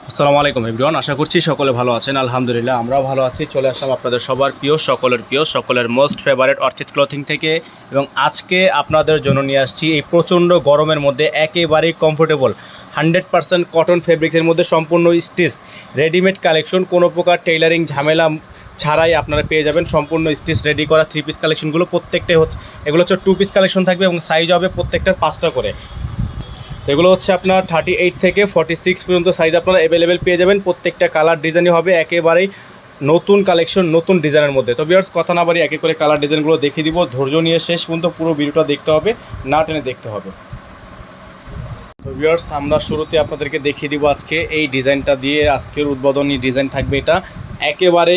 আসসালামু আলাইকুম এভরিওয়ান, আশা করছি সকলে ভালো আছেন। আলহামদুলিল্লাহ আমরাও ভালো আছি। চলে আসলাম আপনাদের সবার প্রিয় সকলের মোস্ট ফেভারিট অর্চিড ক্লথিং থেকে। এবং আজকে আপনাদের জন্য নিয়ে আসছি এই প্রচণ্ড গরমের মধ্যে একেবারেই কমফোর্টেবল 100% কটন ফেব্রিক্সের মধ্যে সম্পূর্ণ স্টিচ রেডিমেড কালেকশন, কোনো প্রকার টেইলারিং ঝামেলা ছাড়াই আপনারা পেয়ে যাবেন সম্পূর্ণ স্টিচ রেডি করা 3 পিস কালেকশনগুলো। প্রত্যেকটাই হচ্ছে, এগুলো হচ্ছে 2 পিস কালেকশন থাকবে এবং সাইজ হবে প্রত্যেকটার 5টা করে। এগুলো হচ্ছে আপনার 38 থেকে 46 পর্যন্ত সাইজ আপনারা অ্যাভেলেবেল পেয়ে যাবেন। প্রত্যেকটা কালার ডিজাইনই হবে একেবারেই নতুন কালেকশন, নতুন ডিজাইনের মধ্যে। তো ভিউয়ার্স, কথা না বাড়ি একে করে কালার ডিজাইনগুলো দেখিয়ে দিব। ধৈর্য নিয়ে শেষ পর্যন্ত পুরো ভিডিওটা দেখতে হবে, না টেনে দেখতে হবে। তো ভিউয়ার্স, আমরা শুরুতে আপনাদেরকে দেখিয়ে দিব আজকে এই ডিজাইনটা দিয়ে। আজকের উদ্বোধনী ডিজাইন থাকবে এটা। একেবারে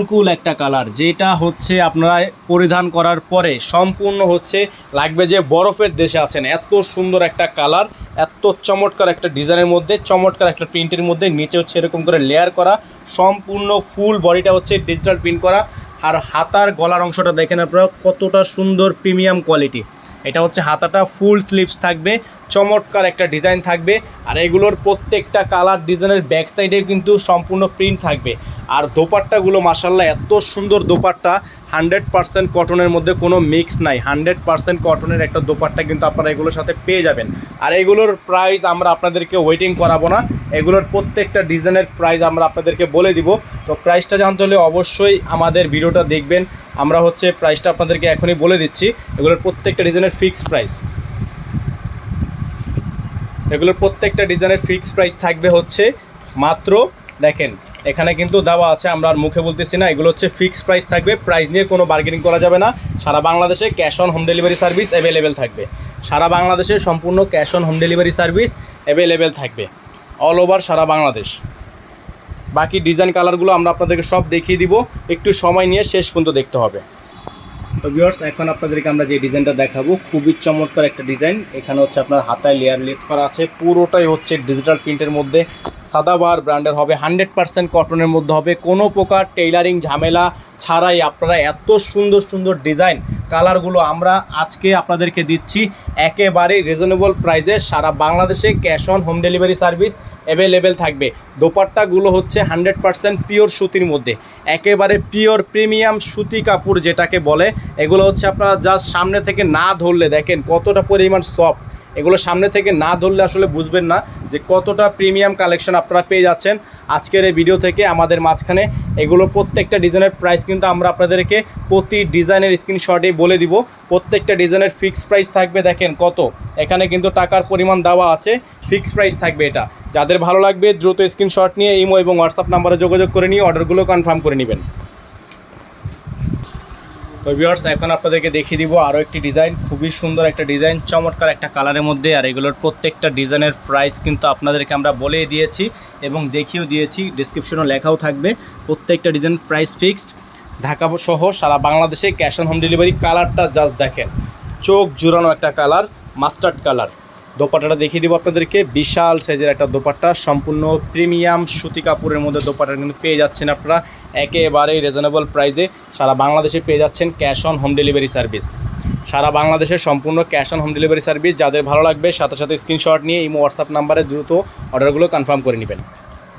কুল একটা কালার, যেটা হচ্ছে আপনারা পরিধান করার পরে সম্পূর্ণ হচ্ছে লাগবে যে বরফের দেশে আছেন। এত সুন্দর একটা কালার, এত চমৎকার একটা ডিজাইনের মধ্যে, চমৎকার একটা প্রিন্টের মধ্যে, নিচে হচ্ছে এরকম করে লেয়ার করা, সম্পূর্ণ ফুল বডিটা হচ্ছে ডিজিটাল প্রিন্ট করা। আর হাতার গলার অংশটা দেখেন আপনারা কতটা সুন্দর প্রিমিয়াম কোয়ালিটি। এটা হচ্ছে হাতাটা ফুল স্লিভস থাকবে, চমৎকার একটা ডিজাইন থাকবে। আর এগুলোর প্রত্যেকটা কালার ডিজাইনের ব্যাক সাইডে কিন্তু সম্পূর্ণ প্রিন্ট থাকবে। আর দোপাট্টাগুলো মাশাআল্লাহ এত সুন্দর দোপাট্টা, 100% কটনের মধ্যে কোনো মিক্স নাই। 100% কটনের একটা দোপাট্টা কিন্তু আপনারা এগুলোর সাথে পেয়ে যাবেন। আর এগুলোর প্রাইস আমরা আপনাদেরকে ওয়েটিং করাবো না, এগুলোর প্রত্যেকটা ডিজাইনের প্রাইস আমরা আপনাদেরকে বলে দিব। তো প্রাইসটা জানতে হলে অবশ্যই আমাদের ভিডিওটা দেখবেন। আমরা হচ্ছে প্রাইসটা আপনাদেরকে এখনই বলে দিচ্ছি। এগুলোর প্রত্যেকটা ডিজাইনের ফিক্সড প্রাইস, এগুলোর প্রত্যেকটা ডিজাইনের ফিক্সড প্রাইস থাকবে হচ্ছে মাত্র, দেখেন এখানে কিন্তু দেওয়া আছে, আমরা আর মুখে বলতেছি না। এগুলো হচ্ছে ফিক্সড প্রাইস থাকবে, প্রাইস নিয়ে কোনো বার্গেনিং করা যাবে না। সারা বাংলাদেশে cash on home delivery service available থাকবে। সারা বাংলাদেশে সম্পূর্ণ cash on home delivery service available থাকবে, অল ওভার সারা বাংলাদেশ। বাকি ডিজাইন কালারগুলো আমরা আপনাদেরকে সব দেখিয়ে দিব, একটু সময় নিয়ে শেষ পর্যন্ত দেখতে হবে। তো ভিউয়ার্স, এখন আপনাদেরকে আমরা যে ডিজাইনটা দেখাবো খুবই চমৎকার একটা ডিজাইন। এখানে হচ্ছে আপনার হাতায় লেয়ার লেস করা আছে, পুরোটাই হচ্ছে ডিজিটাল প্রিন্টের মধ্যে, সাদাবাহার ব্র্যান্ডের হবে, 100% কটনের মধ্যে হবে। কোনো প্রকার টেইলারিং ঝামেলা ছাড়াই আপনারা এত সুন্দর সুন্দর ডিজাইন কালারগুলো আমরা আজকে আপনাদেরকে দিচ্ছি একেবারে রিজনেবল প্রাইসে। সারা বাংলাদেশে cash on home delivery service available থাকবে। দোপাট্টাগুলো হচ্ছে 100% পিওর সুতির মধ্যে, একেবারে পিওর প্রিমিয়াম সুতি কাপড় যেটাকে বলে। এগুলো হচ্ছে আপনারা জাস্ট সামনে থেকে না ধরলে দেখেন কতটা পরিমাণ সফট। এগুলো সামনে থেকে না ধরলে আসলে বুঝবেন না যে কতটা প্রিমিয়াম কালেকশন আপনারা পেয়ে যাচ্ছেন আজকের এই ভিডিও থেকে আমাদের মাঝখানে। এগুলো প্রত্যেকটা ডিজাইনের প্রাইস কিন্তু আমরা আপনাদেরকে প্রতি ডিজাইনের স্ক্রিনশটেই বলে দিব। প্রত্যেকটা ডিজাইনের ফিক্সড প্রাইস থাকবে, দেখেন কত, এখানে কিন্তু টাকার পরিমাণ দেওয়া আছে, ফিক্সড প্রাইস থাকবে এটা। যাদের ভালো লাগবে দ্রুত স্ক্রিনশট নিয়ে ইমো এবং হোয়াটসঅ্যাপ নাম্বারে যোগাযোগ করে নিয়ে অর্ডারগুলো কনফার্ম করে নেবেন। তো ভিউয়ার্স, এখন আপনাদেরকে দেখিয়ে দিব আরও একটি ডিজাইন, খুবই সুন্দর একটা ডিজাইন, চমৎকার একটা কালারের মধ্যে। আর এগুলোর প্রত্যেকটা ডিজাইনের প্রাইস কিন্তু আপনাদেরকে আমরা বলে দিয়েছি এবং দেখিয়েও দিয়েছি, ডিসক্রিপশনে লেখাও থাকবে। প্রত্যেকটা ডিজাইন প্রাইস ফিক্সড, ঢাকা সহ সারা বাংলাদেশে ক্যাশ অন হোম ডেলিভারি। কালারটা জাস্ট দেখেন, চোখ জুড়ানো একটা কালার, মাস্টার্ড কালার। দোপাট্টাটা দেখিয়ে দিব আপনাদেরকে, বিশাল সাইজের একটা দোপাট্টা, সম্পূর্ণ প্রিমিয়াম সুতি কাপড়ের মধ্যে দোপাট্টা কিন্তু পেয়ে যাচ্ছেন আপনারা একেবারেই রিজনেবল প্রাইসে। সারা বাংলাদেশে পেয়ে যাচ্ছেন cash on home delivery service. সারা বাংলাদেশের সম্পূর্ণ cash on home delivery service. যাদের ভালো লাগবে সাথে সাথে স্ক্রিনশট নিয়ে ইমো হোয়াটসঅ্যাপ নাম্বারে দ্রুত অর্ডারগুলো কনফার্ম করে নেবেন।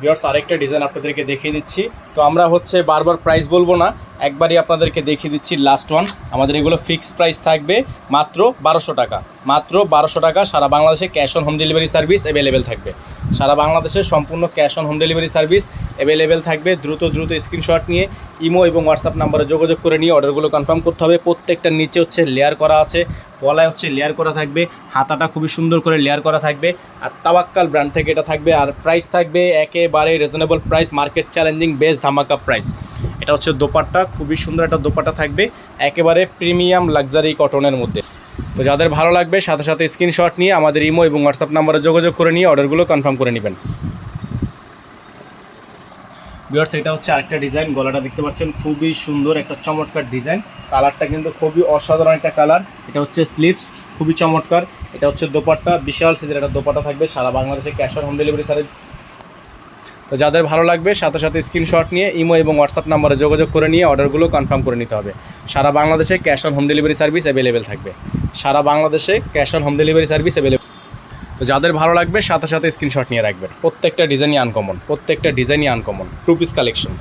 ভিউয়ার্স, আরেকটা ডিজাইন আপনাদেরকে দেখিয়ে দিচ্ছি। তো আমরা হচ্ছে বারবার প্রাইস বলবো না, একবারই আপনাদেরকে দেখিয়ে দিচ্ছি লাস্ট ওয়ান। আমাদের এগুলো ফিক্সড প্রাইস থাকবে মাত্র 1200 টাকা, মাত্র 1200 টাকা। সারা বাংলাদেশে cash on home delivery service available থাকবে। সারা বাংলাদেশে সম্পূর্ণ cash on home delivery service available থাকবে। দ্রুত স্ক্রিনশট নিয়ে ইমো এবং হোয়াটসঅ্যাপ নাম্বারে যোগাযোগ করে নিয়ে অর্ডারগুলো কনফার্ম করতে হবে। প্রত্যেকটার নিচে হচ্ছে লেয়ার করা আছে, গলায় হচ্ছে লেয়ার করা থাকবে, হাতাটা খুবই সুন্দর করে লেয়ার করা থাকবে। আর তাওয়াক্কাল ব্র্যান্ড থেকে এটা থাকবে। আর প্রাইস থাকবে একেবারে reasonable price, market challenging best ধামাকা প্রাইস। এটা হচ্ছে দোপাট্টা, খুবই সুন্দর একটা দোপাট্টা থাকবে একেবারে প্রিমিয়াম লাক্সারি কটনের মধ্যে। তো যাদের ভালো লাগবে সাথে সাথে স্ক্রিনশট নিয়ে আমাদের ইমো এবং হোয়াটসঅ্যাপ নাম্বারে যোগাযোগ করে নিয়ে অর্ডারগুলো কনফার্ম করে নেবেন। ভিউয়ার্স, এটা হচ্ছে আরেকটা ডিজাইন, গলাটা দেখতে পাচ্ছেন খুবই সুন্দর একটা চমৎকার ডিজাইন। কালারটা কিন্তু খুবই অসাধারণ একটা কালার। এটা হচ্ছে স্লিভস, খুবই চমৎকার। এটা হচ্ছে দোপাট্টা, বিশাল সাইজের একটা দোপাট্টা থাকবে। সারা বাংলাদেশে cash on home delivery service. তো যাদের ভালো লাগবে সাথে সাথে স্ক্রিনশট নিয়ে ইমো এবং হোয়াটসঅ্যাপ নাম্বারে যোগাযোগ করে নিয়ে অর্ডারগুলো কনফার্ম করে নিতে হবে। সারা বাংলাদেশে cash on home delivery service available থাকবে। সারা বাংলাদেশে cash on home delivery service available. তো যাদের ভালো লাগবে সাথে সাথে স্ক্রিনশট নিয়ে রাখবেন। প্রত্যেকটা ডিজাইনই আনকমন, টু পিস কালেকশন।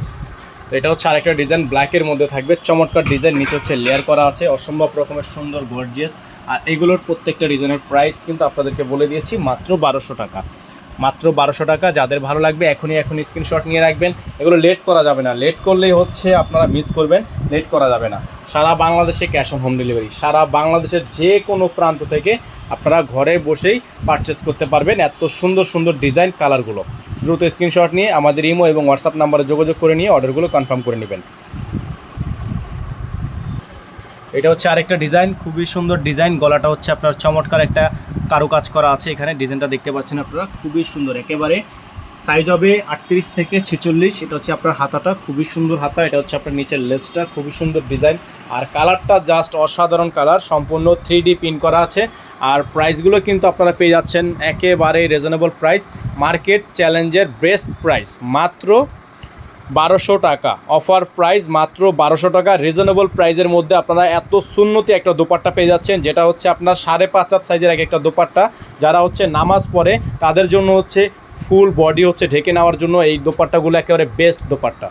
তো এটা হচ্ছে আরেকটা ডিজাইন, ব্ল্যাকের মধ্যে থাকবে, চমৎকার ডিজাইন, নিচে হচ্ছে লেয়ার করা আছে, অসম্ভব রকমের সুন্দর গর্জিয়াস। আর এগুলোর প্রত্যেকটা ডিজাইনের প্রাইস কিন্তু আপনাদেরকে বলে দিয়েছি মাত্র 1200 টাকা, মাত্র 1200 টাকা। যাদের ভালো লাগবে এখনই স্ক্রিনশট নিয়ে রাখবেন। এগুলো লেট করা যাবে না, লেট করলেই হচ্ছে আপনারা মিস করবেন, লেট করা যাবে না। সারা বাংলাদেশে ক্যাশ অন হোম ডেলিভারি, সারা বাংলাদেশের যে কোনো প্রান্ত থেকে আপনারা ঘরে বসেই পারচেস করতে পারবেন এত সুন্দর সুন্দর ডিজাইন কালারগুলো। দ্রুত স্ক্রিনশট নিয়ে আমাদের ইমো এবং হোয়াটসঅ্যাপ নাম্বারে যোগাযোগ করে নিয়ে অর্ডারগুলো কনফার্ম করে নেবেন। এটা হচ্ছে আরেকটা ডিজাইন, খুবই সুন্দর ডিজাইন, গলাটা হচ্ছে আপনার চমৎকার একটা কারুকাজ করা আছে, এখানে ডিজাইনটা দেখতে পাচ্ছেন আপনারা, খুবই সুন্দর একেবারে। সাইজ হবে 38 থেকে 46। এটা হচ্ছে আপনার হাতাটা, খুবই সুন্দর হাতা। এটা হচ্ছে আপনার নিচের লেসটা, খুবই সুন্দর ডিজাইন। আর কালারটা জাস্ট অসাধারণ কালার, সম্পূর্ণ 3D প্রিন্ট করা আছে। আর প্রাইসগুলো কিন্তু আপনারা পেয়ে যাচ্ছেন একেবারে রিজনেবল প্রাইস, মার্কেট চ্যালেঞ্জের বেস্ট প্রাইস, মাত্র 1200 টাকা। অফার প্রাইস মাত্র 1200 টাকা। রিজনেবল প্রাইসের মধ্যে আপনারা এত সুন্নতি একটা দোপাট্টা পেয়ে যাচ্ছেন, যেটা হচ্ছে আপনার 5.5 হাত সাইজের একটা দোপাট্টা। যারা হচ্ছে নামাজ পড়ে তাদের জন্য হচ্ছে ফুল বডি হচ্ছে ঢেকে নেওয়ার জন্য এই দোপাট্টাগুলো একেবারে বেস্ট দোপাট্টা।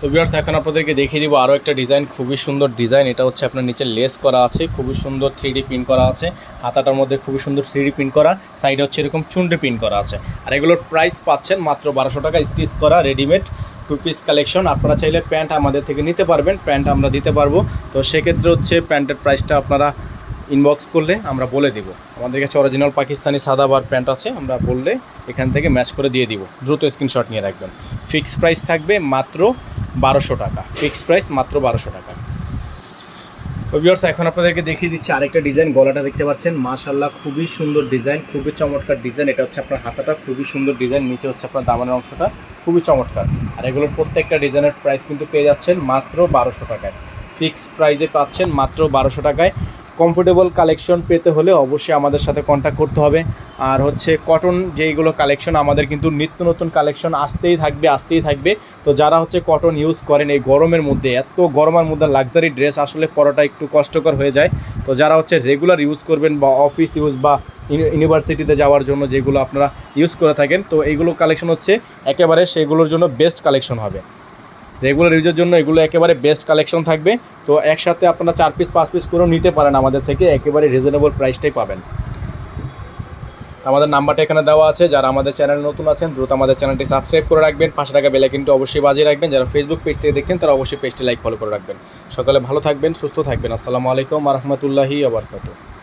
তো ভিউয়ার্স, এখন আপনাদেরকে দেখিয়ে দিব আরও একটা ডিজাইন, খুবই সুন্দর ডিজাইন। এটা হচ্ছে আপনার নিচে লেস করা আছে, খুবই সুন্দর 3D প্রিন্ট করা আছে, হাতাটার মধ্যে খুবই সুন্দর 3D প্রিন্ট করা, সাইডে হচ্ছে এরকম চুনরি প্রিন্ট করা আছে। আর এগুলোর প্রাইস পাচ্ছেন মাত্র 1200 টাকা, স্টিচ করা রেডিমেড টু পিস কালেকশন। আপনারা চাইলে প্যান্ট আমাদের থেকে নিতে পারবেন, প্যান্ট আমরা দিতে পারবো। তো সেক্ষেত্রে হচ্ছে প্যান্টের প্রাইসটা আপনারা ইনবক্স করলে আমরা বলে দিব। আমাদের কাছে অরিজিনাল পাকিস্তানি সাদাবার প্যান্ট আছে, আমরা বললে এখান থেকে ম্যাচ করে দিয়ে দিব। দ্রুত স্ক্রিনশট নিয়ে রাখবেন। ফিক্স প্রাইস থাকবে মাত্র 1200 টাকা, ফিক্স প্রাইস মাত্র 1200 টাকা। তো ভিউয়ার্স, এখন আপনাদেরকে দেখিয়ে দিচ্ছি আরেকটা ডিজাইন, গলাটা দেখতে পাচ্ছেন, মাশাআল্লাহ খুবই সুন্দর ডিজাইন, খুবই চমৎকার ডিজাইন। এটা হচ্ছে আপনার হাতাটা, খুবই সুন্দর ডিজাইন, নিচে হচ্ছে আপনার দামানের অংশটা খুবই চমৎকার। আর এগুলোর প্রত্যেকটা ডিজাইনের প্রাইস কিন্তু পেয়ে যাচ্ছেন মাত্র 1200 টাকায়, ফিক্স প্রাইসে পাচ্ছেন মাত্র 1200 টাকায়। কমফোর্টেবল কালেকশন পেতে হলে অবশ্যই আমাদের সাথে কন্ট্যাক্ট করতে হবে। আর হচ্ছে কটন যেইগুলো কালেকশন, আমাদের কিন্তু নিত্য নতুন কালেকশন আসতেই থাকবে। তো যারা হচ্ছে কটন ইউজ করেন এই গরমের মধ্যে, এত গরমের মধ্যে লাক্সারি ড্রেস আসলে পরাটা একটু কষ্টকর হয়ে যায়। তো যারা হচ্ছে রেগুলার ইউজ করবেন বা অফিস ইউজ বা ইউনিভার্সিটিতে যাওয়ার জন্য যেগুলো আপনারা ইউজ করে থাকেন, তো এইগুলো কালেকশন হচ্ছে একেবারে সেগুলোর জন্য বেস্ট কালেকশন হবে। রেগুলার ইউজের জন্য এগুলো একেবারে বেস্ট কালেকশন থাকবে। তো একসাথে আপনারা 4 পিস 5 পিস করেও নিতে পারেন আমাদের থেকে, একেবারে রিজনেবল প্রাইসটাই পাবেন। আমাদের নাম্বারটা এখানে দেওয়া আছে। যারা আমাদের চ্যানেল নতুন আছেন দ্রুত আমাদের চ্যানেলটি সাবস্ক্রাইব করে রাখবেন, পাশে থাকা বেল আইকনটি অবশ্যই বাজিয়ে রাখবেন। যারা ফেসবুক পেজ থেকে দেখছেন তারা অবশ্যই পেজটি লাইক ফলো করে রাখবেন। সকালে ভালো থাকবেন, সুস্থ থাকবেন। আসসালামু আলাইকুম ওয়া রাহমাতুল্লাহি ওয়া বারাকাতুহু।